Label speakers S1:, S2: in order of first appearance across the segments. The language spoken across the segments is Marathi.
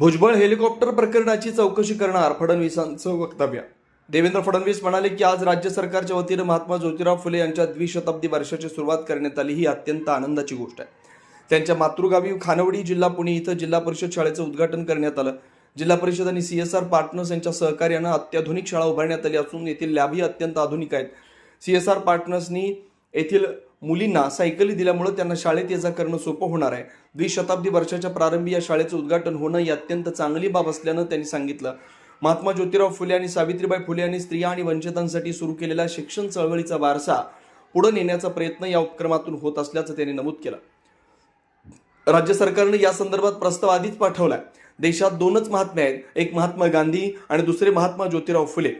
S1: भुजबळ हेलिकॉप्टर प्रकरणाची चौकशी करणार, फडणवीसांचं वक्तव्य. देवेंद्र फडणवीस म्हणाले की आज राज्य सरकारच्या वतीनं महात्मा ज्योतिराव फुले यांच्या द्विशताब्दी वर्षाची सुरुवात करण्यात आली. ही अत्यंत आनंदाची गोष्ट आहे. त्यांच्या मातृगावी खानवडी जिल्हा पुणे इथं जिल्हा परिषद शाळेचं उद्घाटन करण्यात आलं. जिल्हा परिषद आणि CSR पार्टनर्स यांच्या सहकार्यानं अत्याधुनिक शाळा उभारण्यात आली असून येथील लॅबही अत्यंत आधुनिक आहेत. CSR पार्टनर्सनी येथील मुलींना सायकली दिल्यामुळे त्यांना शाळेत ये-जा करणं सोपं होणार आहे. द्विशताब्दी वर्षाच्या प्रारंभी या शाळेचं उद्घाटन होणं ही अत्यंत चांगली बाब असल्यानं त्यांनी सांगितलं. महात्मा ज्योतिराव फुले आणि सावित्रीबाई फुले यांनी स्त्रिया आणि वंचितांसाठी सुरू केलेला शिक्षण चळवळीचा वारसा पुढे नेण्याचा प्रयत्न या उपक्रमातून होत असल्याचं त्यांनी नमूद केलं. राज्य सरकारने या संदर्भात प्रस्ताव आधीच पाठवलाय. देशात दोनच महात्मे आहेत, एक महात्मा गांधी आणि दुसरे महात्मा ज्योतिराव फुले.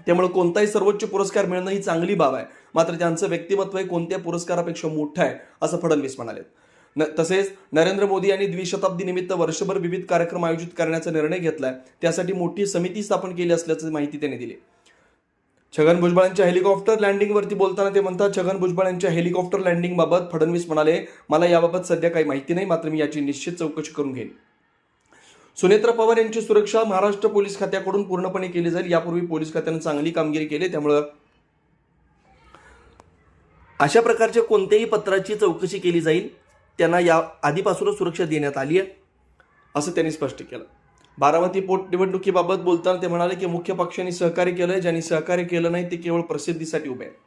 S1: त्यामुळे कोणताही सर्वोच्च पुरस्कार मिळणं ही चांगली बाब आहे, मात्र त्यांचं व्यक्तिमत्व हे कोणत्या पुरस्कारापेक्षा मोठं आहे असं फडणवीस म्हणाले. तसेच नरेंद्र मोदी यांनी द्विशताब्दी निमित्त वर्षभर विविध कार्यक्रम आयोजित करण्याचा निर्णय घेतलाय. त्यासाठी मोठी समिती स्थापन केली असल्याची माहिती त्यांनी दिली. छगन भुजबळांच्या हेलिकॉप्टर लँडिंगवरती बोलताना ते म्हणतात, छगन भुजबळ यांच्या हेलिकॉप्टर लँडिंग बाबत फडणवीस म्हणाले, मला याबाबत सध्या काही माहिती नाही, मात्र मी याची निश्चित चौकशी करून घेईन. सुनेत्रा पवार यांची सुरक्षा महाराष्ट्र पोलीस खात्याकडून पूर्णपणे केली जाईल. यापूर्वी पोलीस खात्याने चांगली कामगिरी केली, त्यामुळे अशा प्रकारच्या कोणत्याही पत्राची चौकशी केली जाईल. त्यांना या आधीपासूनच सुरक्षा देण्यात आली आहे असं त्यांनी स्पष्ट केलं. बारामती पोटनिवडणुकीबाबत बोलताना ते म्हणाले की मुख्य पक्षांनी सहकार्य केलंय, ज्यांनी सहकार्य केलं नाही ते केवळ प्रसिद्धीसाठी उभे आहेत.